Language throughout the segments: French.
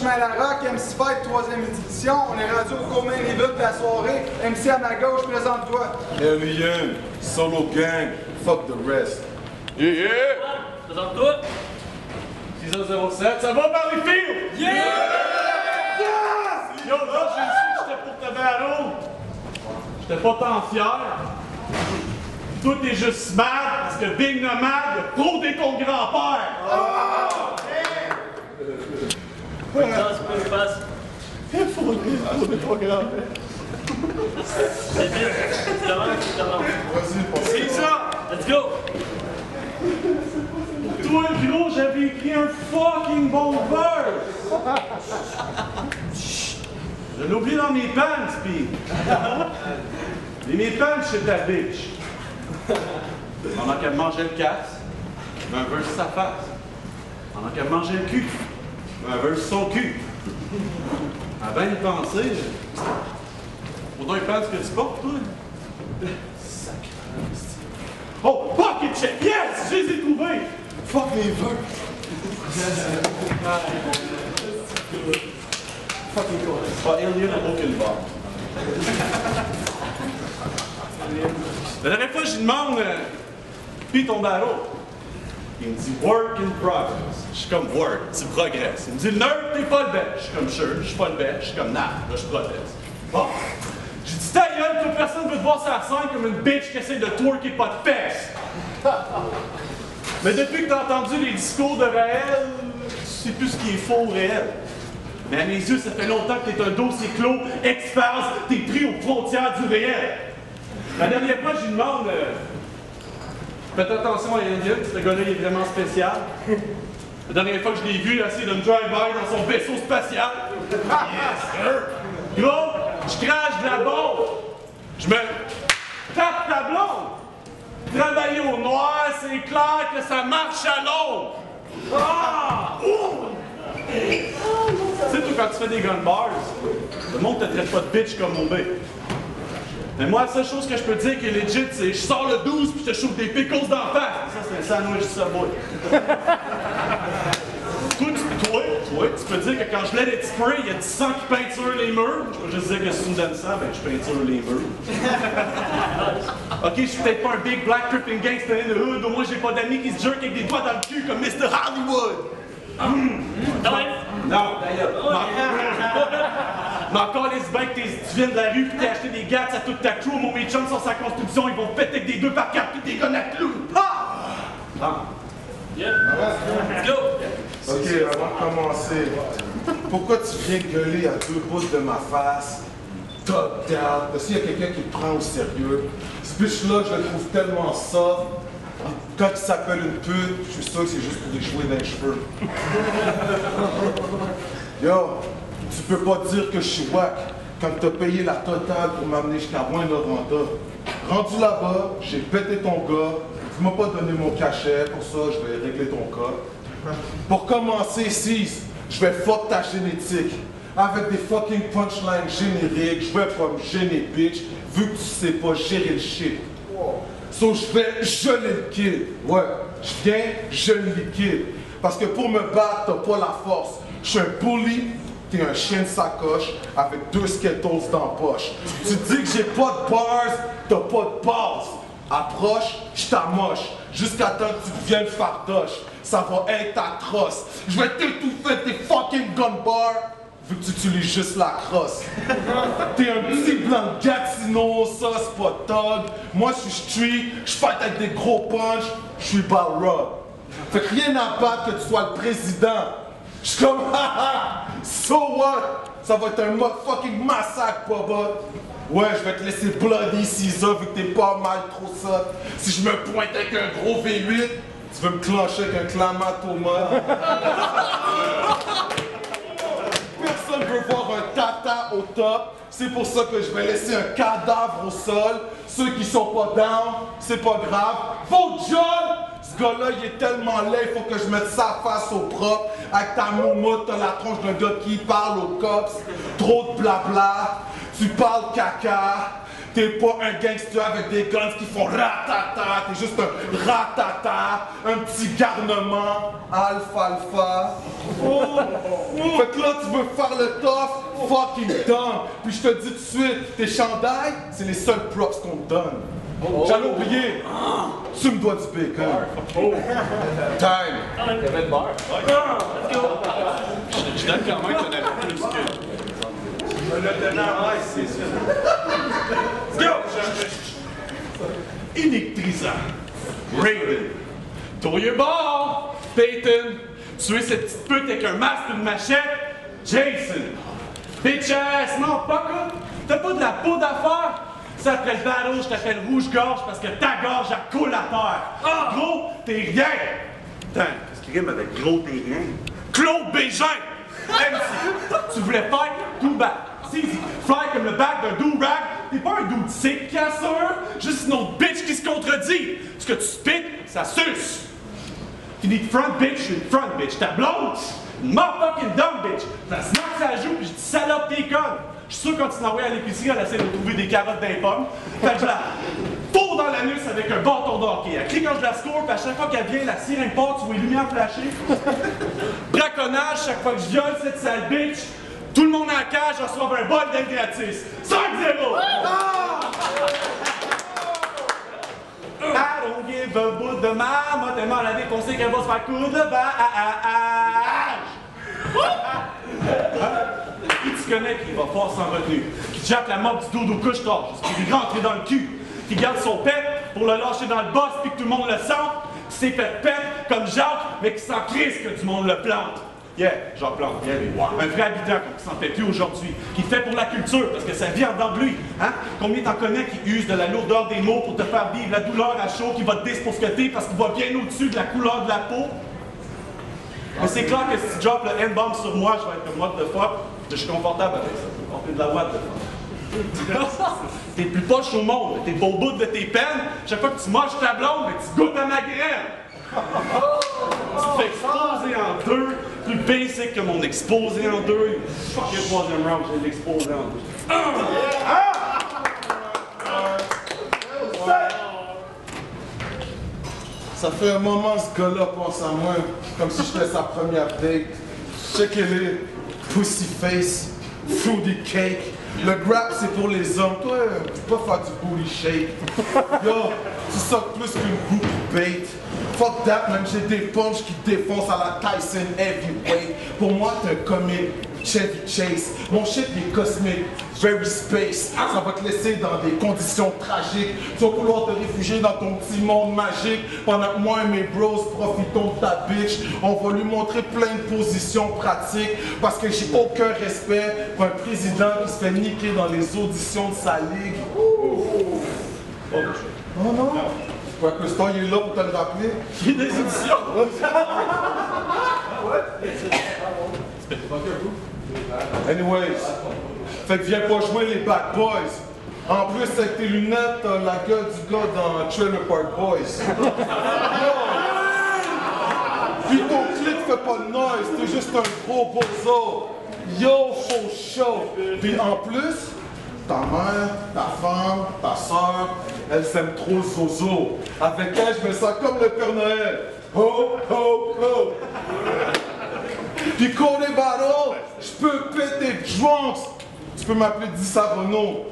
chemin à la rock, MC Fight, 3e édition. On est rendu au co-main event de la soirée. MC à ma gauche, présente-toi. Alien, solo gang, fuck the rest. Yeah, yeah! Présente-toi. 607, ça va par les fils? Yeah! Yo, là, j'ai su que j'étais pour te battle. J'étais pas tant fier. Toi, t'es juste mad parce que Big Nomad a fraudé ton grand-père. Ça, c'est quoi je passe? Il a fraudé ton grand-père. C'est vite. Tu commences. Vas-y, C'est ça! Let's go! Toi, gros, j'avais écrit un fucking bon verse! Je l'ai oublié dans mes pants, pis... Et mes pants, c'est ta bitch. Pendant qu'elle mangeait le casse, un verse sa face. Pendant qu'elle mangeait le cul, un verse son cul. À bien y penser, faudrait faire ce que tu portes, toi. Oh, fucking shit! Yes! Je les ai trouvés! fuck les vœux. Fucking cool. Pas Alien à aucune barre. La dernière fois, je lui demande, puis ton barreau. Il me dit work in progress. Je suis comme work, tu progresses. Il me dit nerd, t'es pas le best. Je suis comme sure, je suis pas le best. Je suis comme nah, là je progresse. Bon. J'ai dit ta gueule, toute personne veut te voir sur la scène comme une bitch qui essaie de twerker pas de fesses. Mais depuis que t'as entendu les discours de Raël, tu sais plus ce qui est faux ou réel. Mais à mes yeux, ça fait longtemps que t'es un dossier clos, ex-phase, t'es pris aux frontières du réel. La dernière fois, je lui demande faites attention à Alien, ce gars-là il est vraiment spécial. La dernière fois que je l'ai vu, il a essayé de me drive-by dans son vaisseau spatial. Yes, sir! Gros, je crache de la bombe. Je me tape ta blonde. Travailler au noir, c'est clair que ça marche à l'ombre. Ah! Ouh! Tu sais, toi, quand tu fais des gun bars, le monde te traite pas de bitch comme mon B. Mais moi, la seule chose que je peux dire qui est legit, c'est je sors le 12 puis je te chauffe des pickles d'en face. Ça, c'est un sandwich Subway. Toi, tu peux dire que quand je let it spray, il y a du sang qui peinture les murs. Je peux juste dire que si tu me donnes ça, ben je peinture les murs. Ok, je suis peut-être pas un big black tripping gangster in the hood, au moins j'ai pas d'amis qui se jerk avec des doigts dans le cul comme Mr. Hollywood. Non, d'ailleurs. Mais encore les becs, tu viens de la rue pis t'as acheté des gats à toute ta crew, mon mes chums sont sa construction, ils vont péter avec des 2x4 pis des guns à clous. Ah! Yeah. Let's go! Ok, avant de commencer, pourquoi tu viens gueuler à 2 pouces de ma face? Top down, parce qu'il y a quelqu'un qui te prend au sérieux. Ce bitch-là, je le trouve tellement soft. Quand il s'appelle une pute, je suis sûr que c'est juste pour échouer dans les cheveux. Yo, tu peux pas dire que je suis wack quand t'as payé la totale pour m'amener jusqu'à Rouyn-Noranda. Rendu là-bas, j'ai pété ton gars, tu m'as pas donné mon cachet, pour ça je vais régler ton cas. Pour commencer, Cise, je vais fuck ta génétique. Avec des fucking punchlines génériques, je vais pas me gêner, bitch, vu que tu sais pas gérer le shit. So, je vais geler le kid. Ouais, je viens, je le liquide. Parce que pour me battre, t'as pas la force. Je suis un bully, t'es un chien de sacoche avec 2 Skittles dans la poche. Tu dis que j'ai pas de bars, t'as pas de base. Approche, je t'amoche, jusqu'à temps que tu deviennes fardoche. Ça va être atroce. Je vais t'étouffer tes fucking gun bars, vu que tu utilises juste la crosse. T'es un petit blanc de Gatineau, ça c'est pas thug. Moi je suis street, je fight avec des gros punch, je suis Balrog. Fait que rien à battre que tu sois le président. Je suis comme haha, so what? Ça va être un fucking massacre, Boba. Ouais, je vais te laisser bloody Caesar vu que t'es pas mal trop soft. Si je me pointe avec un gros V8, tu veux me clencher avec un clamatoma. Personne veut voir un tata au top. C'est pour ça que je vais laisser un cadavre au sol. Ceux qui sont pas down, c'est pas grave. Faut John! Ce gars-là, il est tellement laid, il faut que je mette sa face au propre. Avec ta moumoute, t'as la tronche d'un gars qui parle aux cops. Trop de blabla. Tu parles caca. T'es pas un gangster avec des guns qui font ratata. T'es juste un ratata, un petit garnement, alpha. Oh. Fait que là, tu veux faire le tough, fucking dumb. Puis je te dis tout de suite, tes chandails, c'est les seuls props qu'on te donne. J'allais oublier, tu me dois du bacon. Time. Il y avait le beurre. Let's go. Je donne quand même qu'on avait plus que. Le tenant, ouais, c'est ça. Let's go! Électrisant. Raiden. Tourier bord. Peyton. Tuer cette petite pute avec un masque et une machette. Jason. Bitch ass. Non, pas quoi. T'as pas de la peau d'affaires? Ça, après le battle, je t'appelle rouge-gorge parce que ta gorge, elle coule à terre. Gros, t'es rien. Attends, qu'est-ce qui rime avec gros, t'es rien? Claude Bégin. MC. Tu voulais faire tout back. C'est easy. Fly comme le back d'un do-rag. T'es pas un dude sick, casseur. Juste une autre bitch qui se contredit. Ce que tu spit, ça suce. Tu dis front bitch, je suis une front bitch. Ta blonde, une motherfucking dumb bitch. Ça se marque sa joue, puis je dis salope tes connes. Je suis sûr que quand tu l'envoies à l'épicerie, elle essaie de trouver des carottes dans les pommes. Fait que je la fourre dans l'anus avec un bâton de hockey. Elle crie quand je la score, puis à chaque fois qu'elle vient, la sirène part, tu vois les lumières flasher. Braconnage, chaque fois que je viole cette sale bitch, tout le monde en cage reçoit un bol d'aide gratis. 5-0! I don't give a bout de maman, tellement la défoncée qu'elle va se faire coudre de Qui tu connais qui va fort sans retenue, qui jappe la mort du dodo couche-tard, qui lui rentre dans le cul, qui garde son pet pour le lâcher dans le boss puis que tout le monde le sent, qui s'est fait pète comme Jacques, mais qui s'en crisse que du monde le plante. Yeah, Jacques Plante, yeah, lui. Un vrai habitant qui s'en fait plus aujourd'hui, qui fait pour la culture parce que ça vit en dedans de lui. Hein? Combien t'en connais qui usent de la lourdeur des mots pour te faire vivre la douleur à chaud, qui va te déspousqueter parce qu'il va bien au-dessus de la couleur de la peau? Mais c'est clair que si tu drops le N-bomb sur moi, je vais être comme what the fuck. Je suis confortable avec ça. On fait de la what the fuck. T'es plus poche au monde, t'es beau bout de tes peines. Chaque fois que tu manges ta blonde, tu goûtes à ma graine. Tu te fais exploser en deux, plus basic que mon exposé en deux. Fuck le troisième round, j'ai l'exposé en deux. Ça fait un moment ce gars-là pense à moi, comme si j'étais sa première date. Checkez-les, pussy face, fruity cake. Le grab c'est pour les hommes, toi tu peux pas faire du booty shake. Yo, tu sors plus qu'une groupie bait. Fuck that man, j'ai des punches qui défoncent à la Tyson heavyweight. Pour moi t'es un comique, Chevy Chase. Mon shit il est cosmique, very space. Ça va te laisser dans des conditions tragiques. Tu vas vouloir te réfugier dans ton petit monde magique. Pendant que moi et mes bros profitons de ta bitch. On va lui montrer plein de positions pratiques. Parce que j'ai aucun respect pour un président qui se fait niquer dans les auditions de sa ligue. Oh non. Ouais, que le temps il est là pour te le rappeler. Il y a des auditions. Anyways, fait que viens pas jouer les bad boys. En plus, avec tes lunettes, t'as la gueule du gars dans Trailer Park Boys. Puis ton clip fait pas de noise, t'es juste un gros bozo. Yo, faux show. Puis en plus, ta mère, ta femme, ta soeur, elles s'aiment trop zozo. Avec elle, je me sens comme le Père Noël. Ho, ho, ho. Puis côté battle, je peux péter drunks. Tu peux m'appeler Dissa Renault.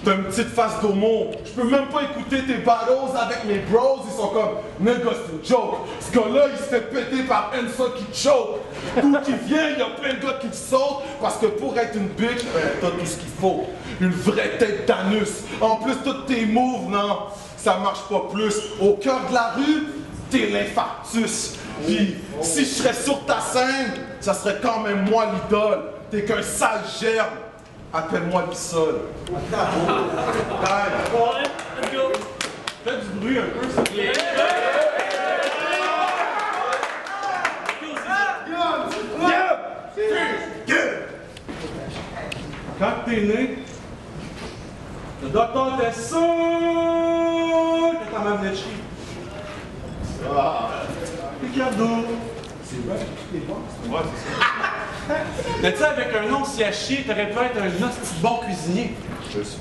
T'as une petite face d'homo. Je peux même pas écouter tes battles avec mes bros. Ils sont comme, nigga, c'est une joke. Ce gars-là, il se fait péter par Ensa qui choke. D'où qu'il vient, il y a plein de gars qui sautent. Parce que pour être une bitch, ben, t'as tout ce qu'il faut. Une vraie tête d'anus. En plus, tous tes moves, non, ça marche pas plus. Au cœur de la rue, t'es l'infarctus. Puis, si je serais sur ta scène, ça serait quand même moi l'idole. T'es qu'un sale germe. Appelle-moi le sol. Ouais, let's go. Fais du bruit un peu, s'il te plaît. Quand t'es né, le docteur était sûr que ta maman venait de chier. T'es cadeau. C'est vrai, t'es bon. Ouais, c'est ça. Mais tu sais, avec un nom si à chier, t'aurais pu être un hostie bon cuisinier. Je suis.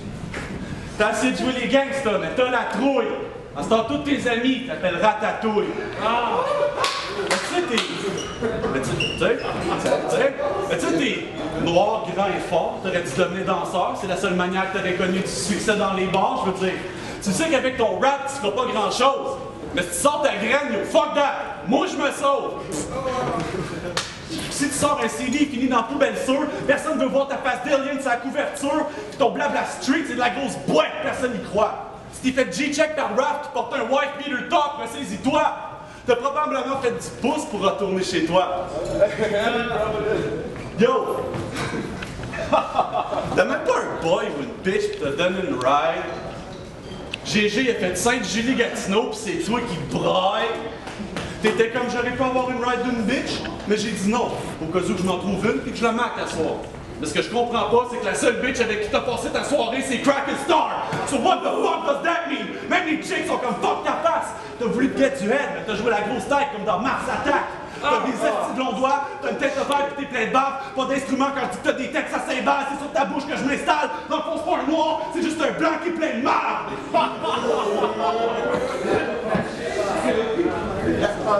T'as essayé de jouer les gangsters, mais t'as la trouille. En ce temps, tous tes amis t'appellent Ratatouille. Ah! Mais tu sais, t'es noir, grand et fort. T'aurais dû devenir danseur. C'est la seule manière que t'aurais connu du succès dans les bars, je veux dire. Tu sais qu'avec ton rap, tu feras pas grand-chose. Mais si tu sors ta graine, yo, fuck that! Moi, je me sauve! Si tu sors un CD fini dans la poubelle sûre, personne ne veut voir ta face d'alien sur la couverture, puis ton blabla street, c'est de la grosse boîte, personne n'y croit. Si t'es fait G-check par Raph qui porte un white beater top, ressaisis-toi! T'as probablement fait du pouce pour retourner chez toi. Yo! T'as même pas un boy ou une bitch qui t'a donné une ride? GG a fait Sainte-Julie Gatineau pis c'est toi qui braille. T'étais comme j'aurais pu avoir une ride d'une bitch, mais j'ai dit non, au cas où je m'en trouve une et que je la maque à soir. Mais ce que je comprends pas, c'est que la seule bitch avec qui t'as passé ta soirée, c'est Kraken Star. So what the fuck does that mean? Même les chicks sont comme fuck ta face. T'as voulu te get du head, mais t'as joué la grosse tête comme dans Mars Attack. T'as des estis de longs doigts, t'as une tête de verre pis t'es plein de bave. Pas d'instrument quand je dis que t'as des textes à cymbales, c'est sur ta bouche que je m'installe. Dans le fond, c'est pas un noir, c'est juste un blanc qui est plein de marde.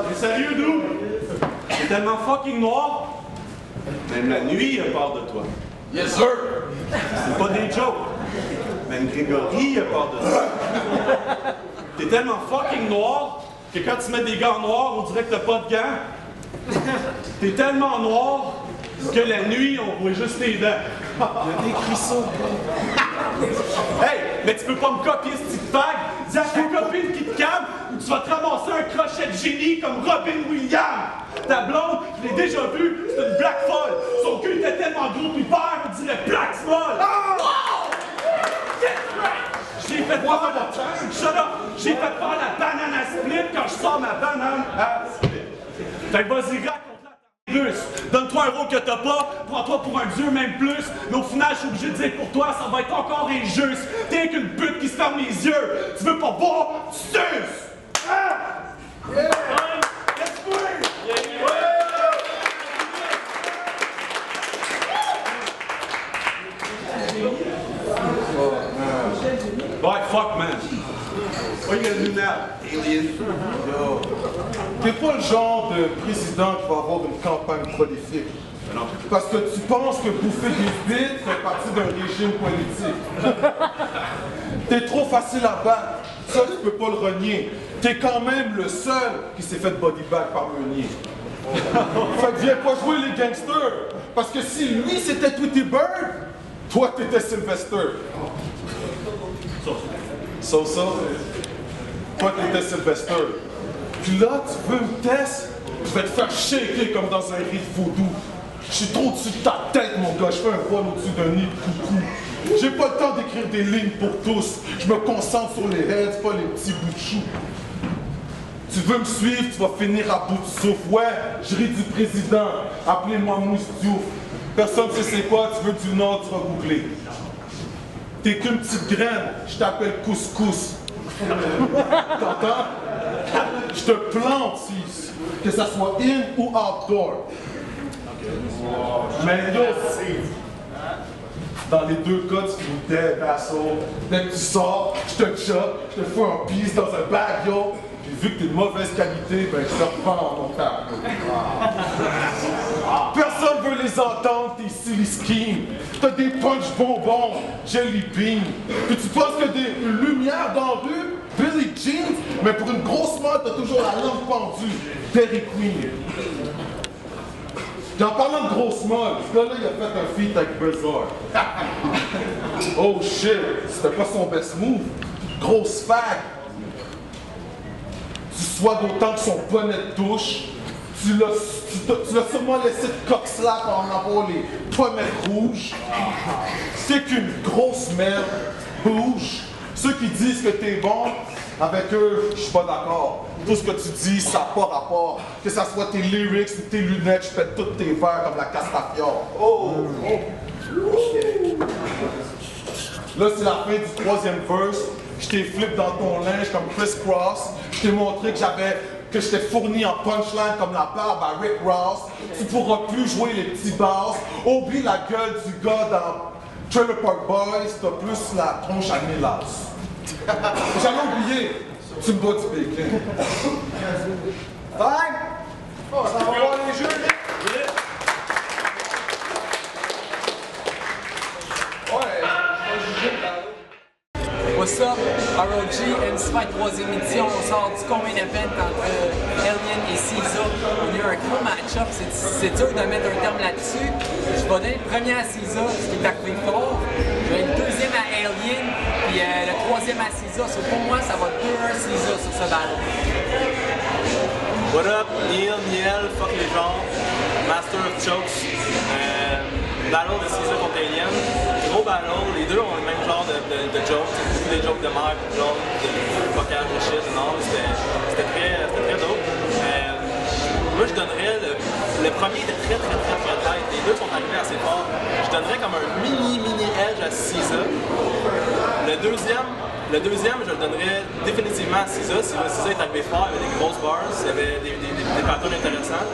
T'es sérieux, nous? T'es tellement fucking noir, même la nuit a peur de toi. Yes, sir! C'est pas des jokes. Même Grégory a peur de toi. T'es tellement fucking noir que quand tu mets des gants noirs, on dirait que t'as pas de gants. T'es tellement noir que la nuit, on voit juste tes dents. Il a décrit ça. Hey, mais tu peux pas me copier ce petit fag. Dis à ta copine qui te calme ou tu vas te ramasser un crochet de génie comme Robin Williams. Ta blonde, je l'ai déjà vue, c'est une black folle. Son cul était tellement gros pis vert, on dirait Black Small. J'ai fait faire shut up! J'ai fait faire la banane à split quand je sors ma banane à split. Fait que vas-y, raconte-la ta russe. Donne-toi un rôle que t'as pas, prends-toi pour un dieu, même plus. Mais au final, je suis obligé de dire pour toi, ça va être encore injuste. T'es qu'une pute qui se ferme les yeux. Tu veux pas boire, tu suces! Hein? Yeah! Let's go! Ouais, fuck, man. What you gonna do now, alien? Yo, t'es pas le genre de président qui va avoir une campagne prolifique. Non. Parce que tu penses que bouffer des bites fait partie d'un régime politique. T'es trop facile à battre. Ça, tu peux pas le renier. T'es quand même le seul qui s'est fait bodybag par Meunier. Fait que viens pas jouer les gangsters. Parce que si lui c'était Tweety Bird, toi t'étais Sylvester. So. Toi t'étais Sylvester. Puis là, tu veux me tester? Je vais te faire shaker comme dans un riz de vaudou. Je suis trop au-dessus de ta tête, mon gars. Je fais un vol au-dessus d'un nid de coucou. J'ai pas le temps d'écrire des lignes pour tous. Je me concentre sur les heads, pas les petits bouts de chou. Tu veux me suivre, tu vas finir à bout de souffle. Ouais, je ris du président. Appelez-moi Mousse Diouf. Personne ne sait c'est quoi, tu veux du Nord, tu vas googler. T'es qu'une petite graine, je t'appelle Couscous. T'entends? Je te plante, sis. Que ça soit in ou outdoor. Mais yo, dans les deux cas, tu me dead, asshole. Dès que tu sors, je te chope, je te fais un pisse dans un bag, yo. Puis vu que t'es de mauvaise qualité, ben je te reprends en mon table. Personne veut les entendre, tes silly schemes. T'as des punch bonbons, jelly bean. Puis tu penses que des lumières dans la rue, Billy Jean, mais pour une grosse mode, t'as toujours la langue pendue. Dairy Queen. Puis en parlant de grosse mode, ce gars-là, il a fait un feat avec Bizarre. Oh shit, c'était pas son best move. Grosse fag. Tu sois d'autant que son bonnet de touche. Tu l'as sûrement laissé de coq-slap en avoir les pommettes rouges. C'est qu'une grosse merde. Bouge. Ceux qui disent que t'es bon, avec eux, je suis pas d'accord. Tout ce que tu dis, ça n'a pas rapport. Que ça soit tes lyrics ou tes lunettes, je pète tous tes verres comme la Castafiore. Oh! Là, c'est la fin du troisième verse. Je t'ai flip dans ton linge comme Chris Cross. Je t'ai montré que j'étais fourni en punchline comme la barbe à Rick Ross. Tu pourras plus jouer les petits basses. Oublie la gueule du gars dans Trailer Park Boys, t'as plus la tronche à mélasse. J'avais oublié, tu me dois du bacon. Time! Oh, ça va voir les jeux. What's up? ROG, MC5 3e édition, on sort du Common Event entre Alien et Caesar. On a eu un gros match-up, c'est dur de mettre un terme là-dessus. Je vais donner le premier à Caesar, ce qui est arrivé fort. Je vais le deuxième à Alien, puis le troisième à Caesar. So pour moi, ça va 2-1 Caesar sur ce battle. What up? Neil, Niel, fuck les genres, Master of Chokes. Battle de Caesar contre Alien. Gros battle, les deux ont le même genre de jokes, beaucoup des jokes de merde, genre de fuckage de shit, non, c'était très dope. Moi je donnerais, le premier était très tight, les deux sont arrivés assez fort. Je donnerais comme un mini edge à Caesar. Le deuxième, je le donnerais définitivement à Caesar. Caesar est arrivé fort, il y avait des grosses bars, il y avait des patterns intéressants.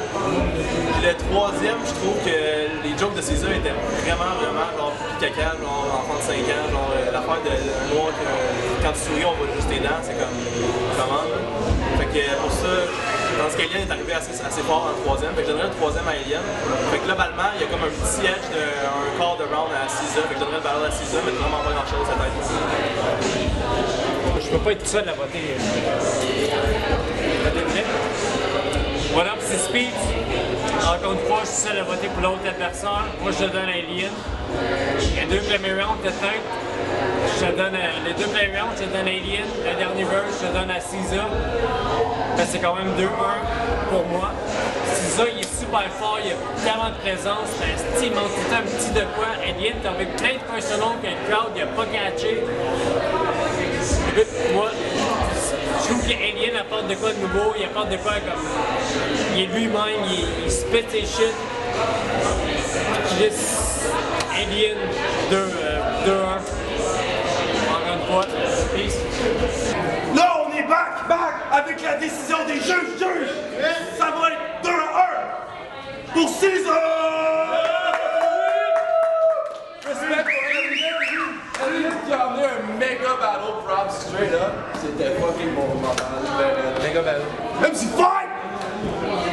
Puis le troisième, je trouve que les jokes de Caesar étaient vraiment genre plus caca, genre enfant de 5 ans, genre l'affaire de noir que quand tu souris on voit juste tes dents, c'est comme comment. Fait que pour ça, dans ce qu'Alien est arrivé assez fort en troisième, fait que je donnerais le troisième à Alien. Fait que globalement, il y a comme un petit edge un quart de round à Caesar, fait que je donnerais le battle à Caesar, mais vraiment pas grand chose à tête. Je peux pas être tout seul à voter. Voilà, c'est Speed. Encore une fois, je suis seul à voter pour l'autre adversaire. Moi, je donne à Alien. Les deux premiers rounds de tête, les deux premiers rounds, je donne à Alien. Le dernier verse, je donne à Caesar. Ben, c'est quand même 2-1 pour moi. Caesar, il est super fort, il a tellement de présence. Il manque tout un petit de quoi. Alien, t'as avec plein de personnages que le crowd, il a pas catché. Moi, je trouve qu'Alien apporte de quoi de nouveau, il apporte de quoi comme. Il est lui-même, il spit ses shit. Je laisse Alien 2-1. Encore une fois, peace. Là, on est back avec la décision des juges. Ça va être 2-1 pour Caesar! Respect pour Alien qui a amené un méga battle prop straight up. C'était fucking bon moment. Méga battle. MC5!